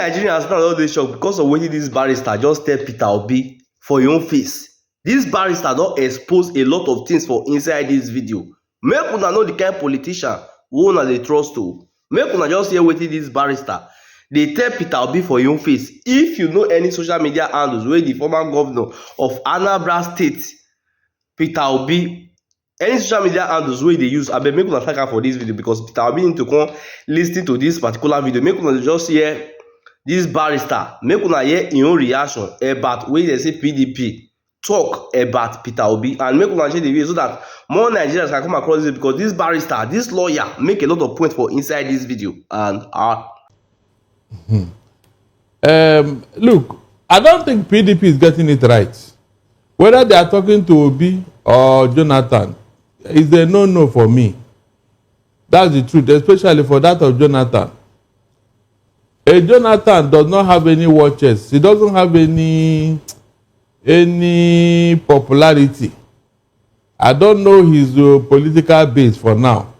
Nigerians now all dey shock because of wetin this barrister just tell Peter Obi for your own face. This barrister don expose a lot of things for inside this video. Make una know the kind politician wey una dey trust o. Make una just hear wetin this barrister dey tell Peter Obi for your own face. If you know any social media handles wey the former governor of Anambra State, Peter Obi, any social media handles wey dey use, abeg make una thank am for this video because Peter Obi need to come lis ten to this particular video. Make una just hear this barrister, make una hear im own reaction about wey dey say PDP talk about Peter Obi, and make una share the video so that more Nigerians can come across this, because this barrister, this lawyer, make a lot of points for inside this video. And look, I don't think PDP is getting it right. Whether they are talking to Obi or Jonathan, is a no-no for me. That's the truth, especially for that of Jonathan. Jonathan does not have any watchers. He doesn't have any popularity. I don't know his political base for now.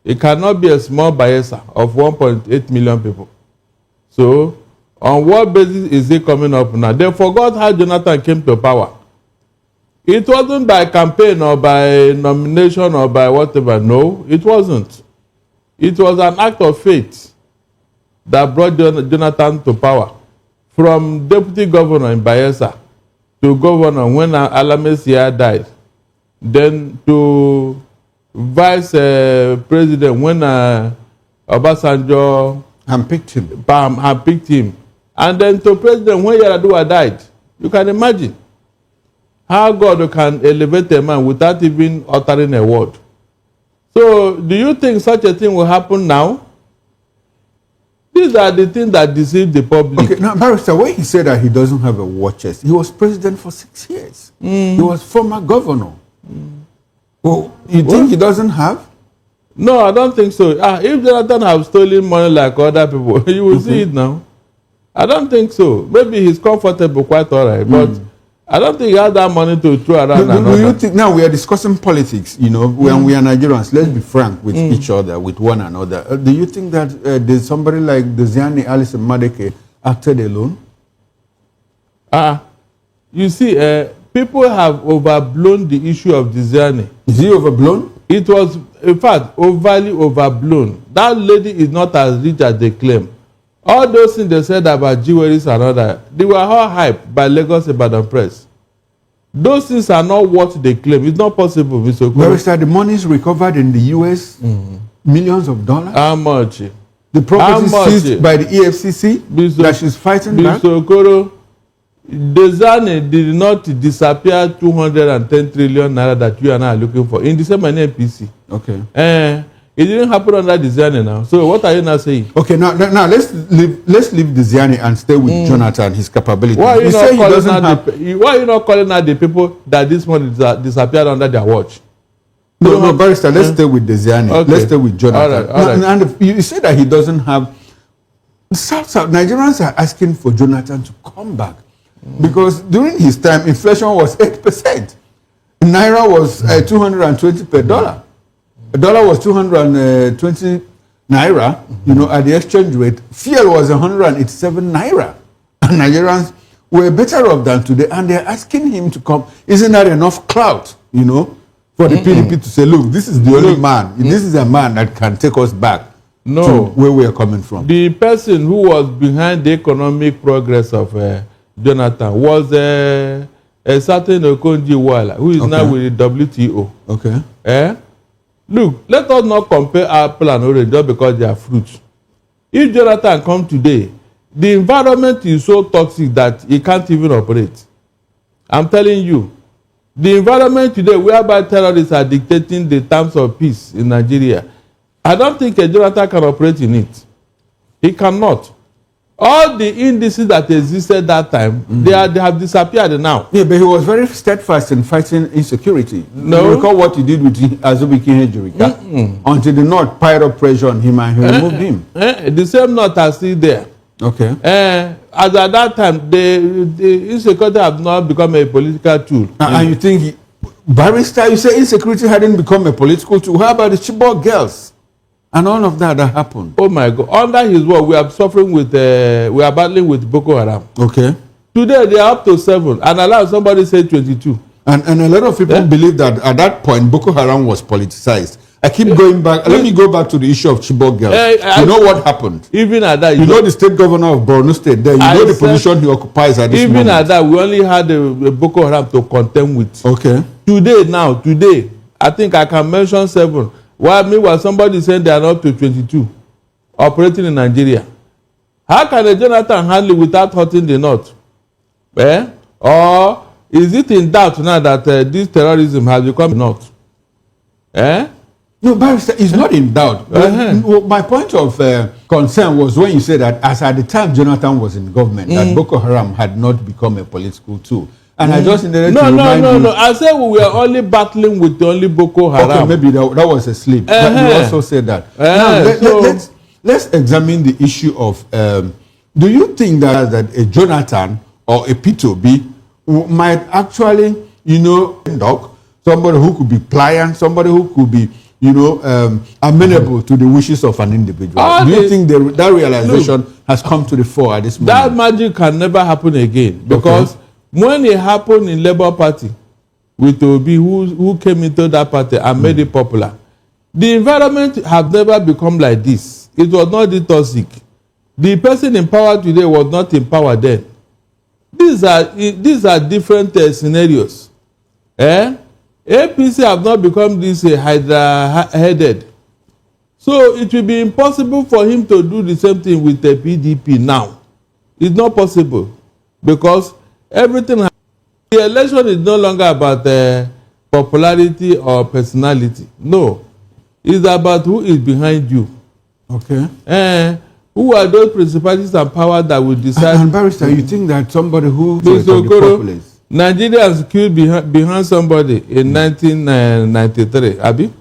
It cannot be a small Bayelsa of 1.8 million people. So, on what basis is he coming up now? They forgot how Jonathan came to power. It wasn't by campaign or by nomination or by whatever. No, it wasn't. It was an act of faith that brought Jonathan to power. From deputy governor in Bayelsa to governor when Alamesia died, then to vice president when Obasanjo handpicked him, and then to president when Yar'Adua died. You can imagine how God can elevate a man without even uttering a word. So, do you think such a thing will happen now? These are the things that deceive the public. Okay, now, Barrister, when he said that he doesn't have a war chest, he was president for 6 years. He was former governor. Well, you think he doesn't have? No, I don't think so. If Jonathan have stolen money like other people, you will see it now. I don't think so. Maybe he's comfortable, quite all right, but I don't think he has that money to throw around. Do you think, now we are discussing politics, you know, when we are Nigerians, let's be frank with each other, with one another. Do you think that there's somebody like Desiani Alice Madeke acted alone? You see, people have overblown the issue of Desiani. Is he overblown? It was, in fact, overly overblown. That lady is not as rich as they claim. All those things they said about jewelries and all that, they were all hyped by Lagos Ibadan Press. Those things are not what they claim. It's not possible, Mr. Okoro. Barrister, the monies recovered in the US, millions of dollars? How much? The property seized by the EFCC that she's fighting back? Mr. Okoro, Desiani did not disappear 210 trillion naira that you and I are looking for in the same NPC. Okay. It didn't happen under Desiani now. So what are you now saying? Okay, now let's leave Desiani and stay with Jonathan, his capability. Why are you not calling out the people that this money disappeared under their watch? No, Barrister, let's stay with Desiani. Okay. Let's stay with Jonathan. All right. And you say that he doesn't have... South Nigerians are asking for Jonathan to come back. Because during his time, inflation was 8%. Naira was 220 per dollar. A dollar was 220 naira, you know, at the exchange rate. Fuel was 187 naira. And Nigerians were better off than today. And they're asking him to come. Isn't that enough clout, you know, for the PDP to say, look, this is the only man. This is a man that can take us back to where we are coming from. The person who was behind the economic progress of Jonathan was a certain Okonjo-Iweala, who is now with the WTO. Okay. Look, let us not compare apple and orange just because they are fruits. If Jonathan come today, the environment is so toxic that he can't even operate. I'm telling you, the environment today whereby terrorists are dictating the terms of peace in Nigeria, I don't think a Jonathan can operate in it. He cannot. All the indices that existed that time, they have disappeared now. Yeah, but he was very steadfast in fighting insecurity. No. You recall what he did with Azubike Ejurika? Until the North piled up pressure on him and he removed him. The same North are still there. Okay. As at that time, the insecurity have not become a political tool. And you think, Barrister, you say insecurity hadn't become a political tool. How about the Chibok girls? And all of that happened. Oh my God. Under his word, we are suffering with, we are battling with Boko Haram. Okay. Today, they are up to 7. And allow somebody say 22. And a lot of people believe that at that point, Boko Haram was politicized. I keep going back. Let me go back to the issue of Chibok girls. You know what happened? Even at that, you know the state governor of Borno State there. You know the position he occupies at this moment. Even at that, we only had a Boko Haram to contend with. Okay. Today, I think I can mention 7. Meanwhile, somebody said they are up to 22 operating in Nigeria. How can a Jonathan handle without hurting the North? Or is it in doubt now that this terrorism has become North? No, Barrister, it's not in doubt. My point of concern was when you said that as at the time Jonathan was in government, that Boko Haram had not become a political tool. And I just needed to remind you. No. I said we were only battling with only Boko Haram. Okay, maybe that was a slip. But you also said that. Now, let's examine the issue of, do you think that a Jonathan or a P2B might actually, end up somebody who could be pliant, somebody who could be, amenable to the wishes of an individual? Do you think that realization has come to the fore at this moment? That magic can never happen again, because when it happened in Labour Party with Obi, who came into that party and made it popular, the environment have never become like this. It was not this toxic. The person in power today was not in power then. These are different scenarios. APC have not become this hydra-headed. So it will be impossible for him to do the same thing with the PDP now. It's not possible, because everything, the election is no longer about popularity or personality. No. It's about who is behind you. Okay. Who are those principalities and powers that will decide? And Barrister, you think that somebody who is the populace? Nigerians killed behind somebody in 1993, Abi?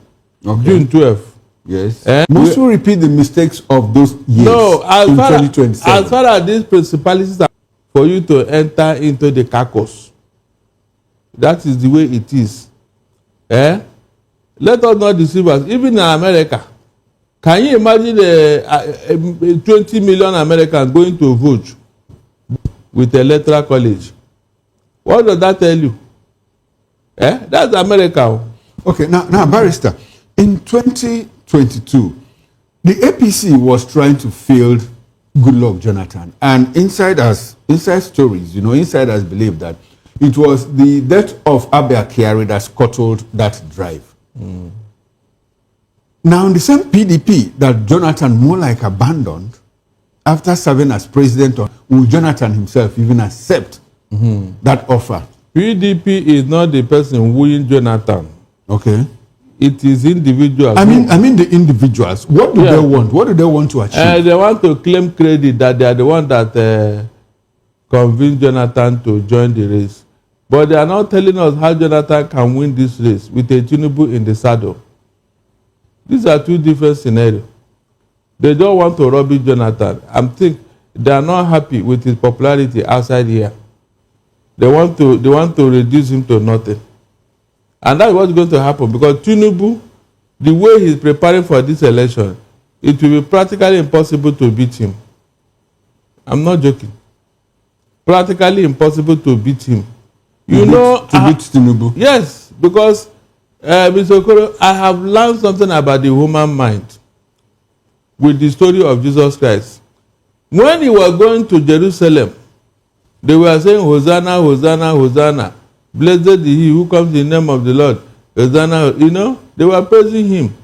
Okay. June 12. Yes. Must we repeat the mistakes of those years in 2027? As far as these principalities are for you to enter into the carcass, that is the way it is. Let us not deceive us. Even in America, can you imagine 20 million Americans going to vote with the electoral college? What does that tell you? That's America. Okay, now Barrister, in 2022, the APC was trying to field Goodluck Jonathan, and inside stories, insiders believe that it was the death of Abia Kyari that scuttled that drive. Now, in the same PDP that Jonathan more like abandoned after serving as president, will Jonathan himself even accept that offer? PDP is not the person wooing Jonathan. Okay. It is individuals. I mean the individuals. What do they want? What do they want to achieve? They want to claim credit that they are the one that convinced Jonathan to join the race. But they are not telling us how Jonathan can win this race with a Tinubu in the saddle. These are two different scenarios. They don't want to rubbish Jonathan. I think they are not happy with his popularity outside here. They want to reduce him to nothing. And that's what's going to happen, because Tinubu, the way he's preparing for this election, it will be practically impossible to beat him. I'm not joking. Practically impossible to beat him. To beat Tinubu? Yes, because, Mr. Okoro, I have learned something about the human mind with the story of Jesus Christ. When he was going to Jerusalem, they were saying, Hosanna, Hosanna, Hosanna. Blessed is he who comes in the name of the Lord. Hosanna, they were praising him.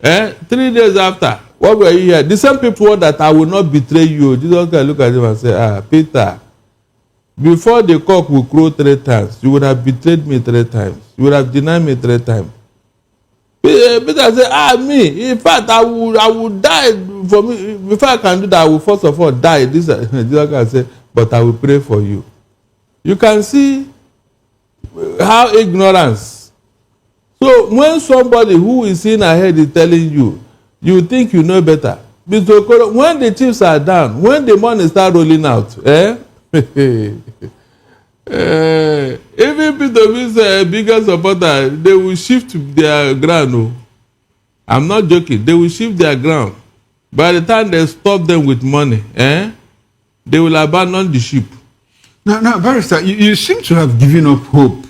3 days after, what were you here? The same people that I will not betray you. Jesus Christ look at him and say, Peter, before the cock will crow 3 times, you would have betrayed me 3 times. You would have denied me 3 times. Peter said, me, in fact, I will die for me. Before I can do that, I will first of all die. Jesus Christ said, but I will pray for you. You can see how ignorance. So when somebody who is seen ahead is telling you, you think you know better. Mr. Okoro, when the chips are down, when the money start rolling out, even Peter is a bigger supporter, they will shift their ground. I'm not joking. They will shift their ground. By the time they stop them with money, they will abandon the ship. Now, Barrister, you seem to have given up hope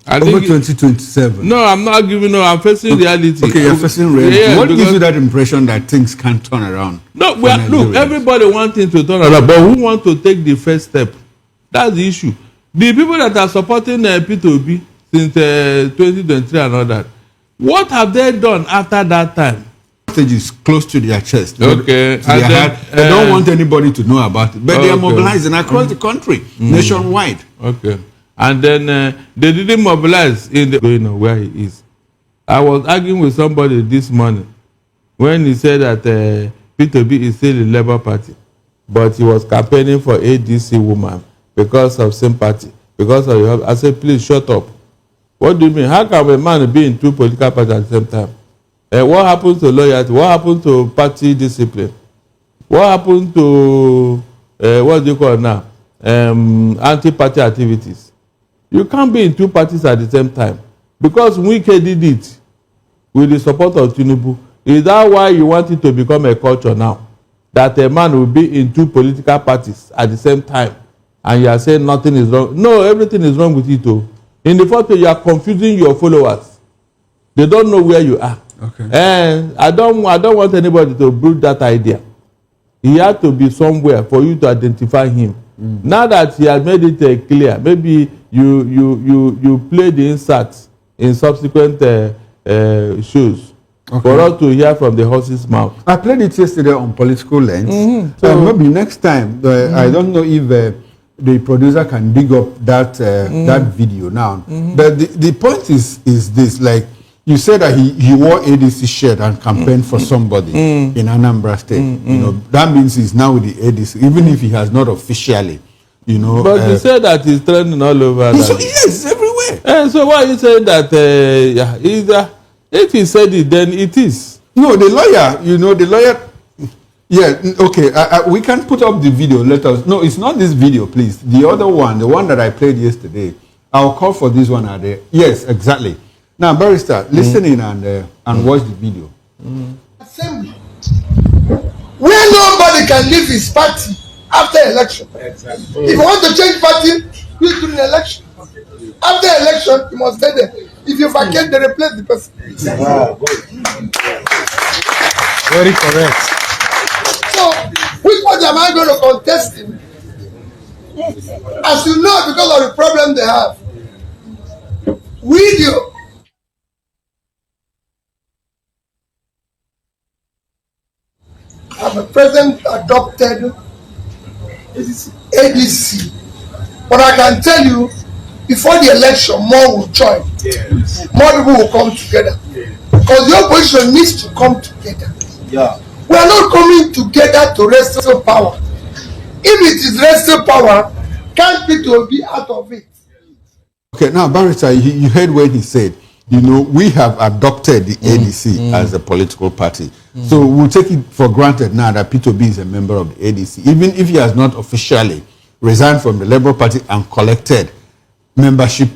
over 2027. No, I'm not giving up. I'm facing reality. Okay, you're facing reality. Yeah, what gives you that impression that things can't turn around? No, look, everybody wants things to turn around, but who wants to take the first step? That's the issue. The people that are supporting P2B since 2023 and all that, what have they done after that time? Stage is close to their chest. Okay. They don't want anybody to know about it, but they are mobilizing across the country, nationwide. Okay. And then they didn't mobilize in the going on where he is. I was arguing with somebody this morning when he said that P2B is still the Labour Party, but he was campaigning for ADC woman because of sympathy, because of your. I said, please shut up. What do you mean? How can a man be in two political parties at the same time? What happens to loyalty? What happens to party discipline? What happens to what do you call it now? Anti-party activities. You can't be in two parties at the same time because Wike did it with the support of Tinubu. Is that why you want it to become a culture now? That a man will be in two political parties at the same time and you are saying nothing is wrong? No, everything is wrong with it too. In the first place, you are confusing your followers. They don't know where you are. Okay. And I don't want anybody to brood that idea. He had to be somewhere for you to identify him. Now that he has made it clear, maybe you play the inserts in subsequent shows for us to hear from the horse's mouth. I played it yesterday on Political Lens. So maybe next time, I don't know if the producer can dig up that that video now. But the point is this, like you said that he wore ADC shirt and campaigned for somebody in Anambra State. You know, that means he's now with the ADC, even if he has not officially, you know. But he said that he's trending all over. So yes, everywhere. And so why you saying that if he said it, then it is? No, the lawyer, you know, the lawyer. Yeah, okay, we can put up the video. Let us. No, it's not this video, please. The other one, the one that I played yesterday. I'll call for this one. Yes, exactly. Now, Barrister, listen in and watch the video. Assembly, where nobody can leave his party after election. Exactly. If you want to change party, do it during election. After election, you must stay there. If you vacate, they replace the person. Wow. Very correct. So, which party am I going to contest him? As you know, because of the problem they have, video. The president adopted ADC, but I can tell you, before the election, more will join. Yes. More people will come together. Because the opposition needs to come together. Yeah. We are not coming together to wrestle power. If it is wrestle power, can't people be out of it? Okay, now Barrister, you heard when he said, you know, we have adopted the ADC as a political party. So we'll take it for granted now that P2B is a member of the ADC, even if he has not officially resigned from the Labour Party and collected membership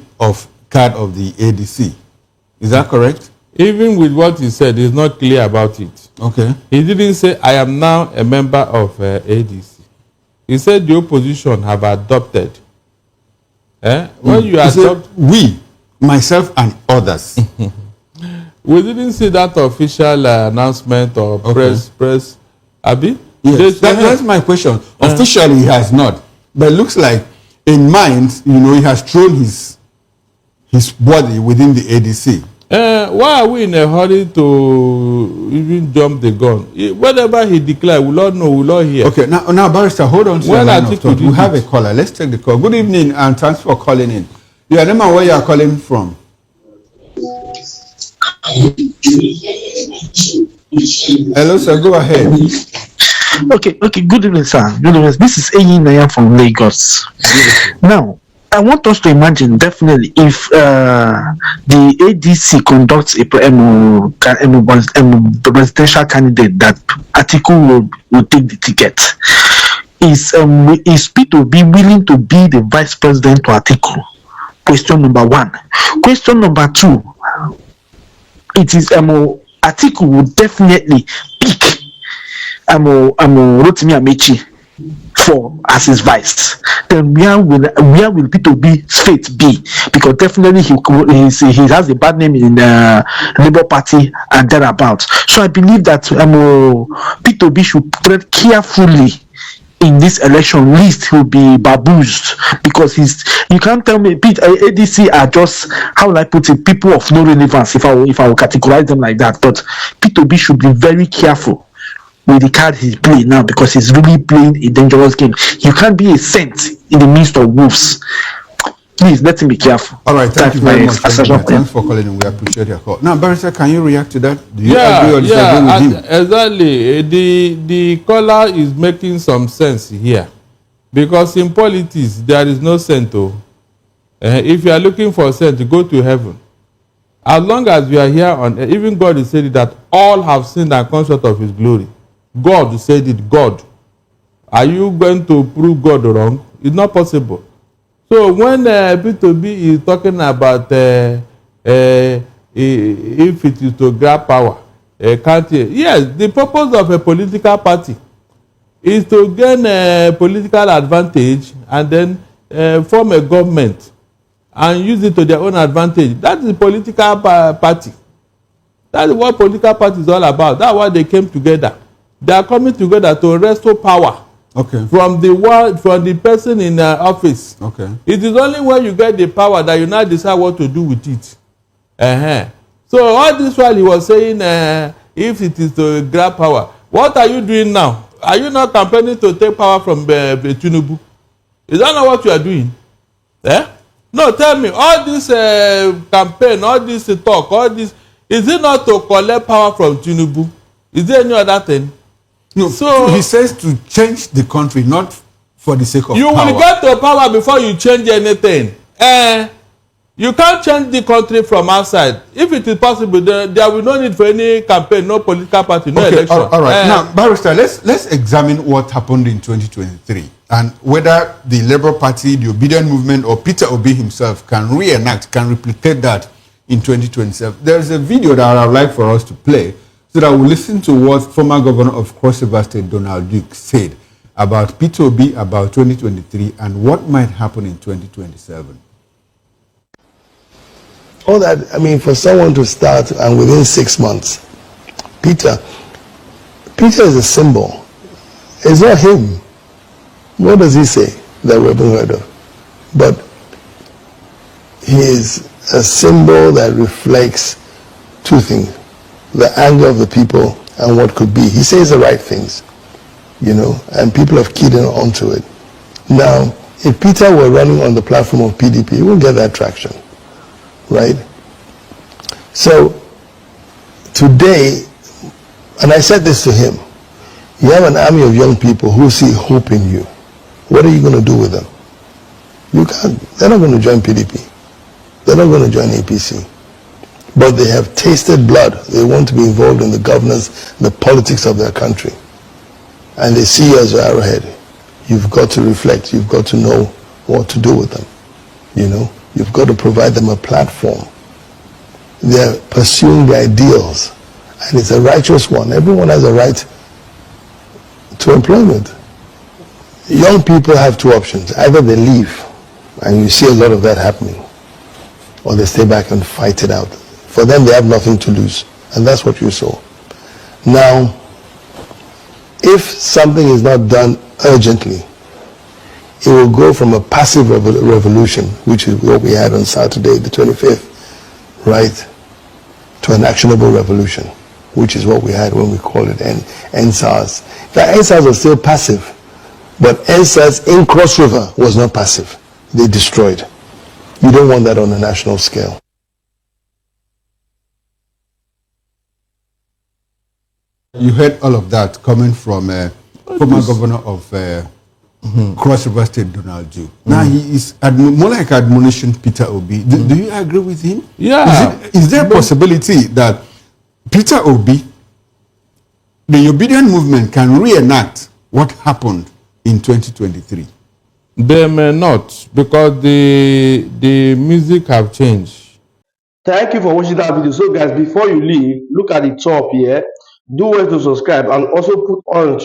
card of the ADC. Is that correct? Even with what he said, he's not clear about it. Okay. He didn't say, I am now a member of ADC. He said the opposition have adopted. When you adopt, we, myself and others. We didn't see that official announcement or press. Abi? Yes, that's my question. Officially, he has not. But it looks like, in mind, you know, he has thrown his body within the ADC. Why are we in a hurry to even jump the gun? Whatever he declared, we'll all know, we'll all hear. Okay, now Barrister, hold on to your line of thought. We have a caller. Let's take the call. Good evening, and thanks for calling in. Your name and where you are calling from? Hello, sir. Go ahead. Okay. Good evening, sir. Good evening. This is Eyi Naya from Lagos. Now, I want us to imagine definitely if the ADC conducts a presidential candidate that Atiku will take the ticket. Is P2B willing to be the vice president to Atiku? Question number one. Question number two. It is Atiku would definitely pick Rotimi Amechi for as his vice, then where will P2B's fate be? Because definitely he has a bad name in Labour Party and thereabouts. So I believe that P2B should tread carefully in this election. List will be baboosed, because you can't tell me ADC are just, how will I put it, people of no relevance if I will categorize them like that. But P2B should be very careful with the card he's playing now, because he's really playing a dangerous game. You can't be a saint in the midst of wolves. Please let him be careful. All right, thank you very much. Thanks for calling in. We appreciate your call. Now, Barrister, can you react to that? Do you agree or disagree with him? Exactly. The caller is making some sense here, because in politics there is no saint. If you are looking for a saint, go to heaven. As long as we are here on earth, even God is saying that all have sinned and come short of his glory. God said it. God. Are you going to prove God wrong? It's not possible. So when P2B is talking about if it is to grab power, yes, the purpose of a political party is to gain a political advantage and then form a government and use it to their own advantage. That is a political party. That is what political party is all about. That's why they came together. They are coming together to wrestle power from the person in office. It is only when you get the power that you now decide what to do with it. So all this while he was saying if it is to grab power, what are you doing now? Are you not campaigning to take power from Tinubu? Is that not what you are doing? No, tell me, all this campaign, all this talk, all this, is it not to collect power from Tinubu? Is there any other thing? No, so he says to change the country, not for the sake of you power. You will get to power before you change anything. You can't change the country from outside. If it is possible, there will no need for any campaign, no political party, no election. All right. Now, Barrister, let's examine what happened in 2023 and whether the Labour Party, the Obedient Movement, or Peter Obi himself can replicate that in 2027. There's a video that I would like for us to play so that we'll listen to what former Governor of Cross River State, Donald Duke, said about Peter Obi, about 2023, and what might happen in 2027. All that, I mean, for someone to start and within 6 months, Peter is a symbol. It's not him. What does he say that we haven't heard of? But he is a symbol that reflects two things: the anger of the people and what could be. He says the right things, you know, and people have keyed in onto it. Now, if Peter were running on the platform of PDP, he wouldn't get that traction. Right? So today, and I said this to him, you have an army of young people who see hope in you. What are you going to do with them? You can't. They're not going to join PDP. They're not going to join APC. But they have tasted blood. They want to be involved in the governance, the politics of their country. And they see you as your arrowhead. You've got to reflect. You've got to know what to do with them. You know? You've got to provide them a platform. They're pursuing their ideals, and it's a righteous one. Everyone has a right to employment. Young people have two options. Either they leave, and you see a lot of that happening, or they stay back and fight it out. For them, they have nothing to lose, and that's what you saw. Now, if something is not done urgently, it will go from a passive revolution, which is what we had on Saturday, the 25th, right, to an actionable revolution, which is what we had when we called it NSAS. The NSAS was still passive, but NSAS in Cross River was not passive. They destroyed. You don't want that on a national scale. You heard all of that coming from former governor of Cross River State, Donald Duke. Now he is more like admonition Peter Obi. Do you agree with him? Yeah. Is there a possibility that Peter Obi, the Obedient Movement, can reenact what happened in 2023? They may not, because the music have changed. Thank you for watching that video. So guys, before you leave, look at the top here. Do well to subscribe and also put on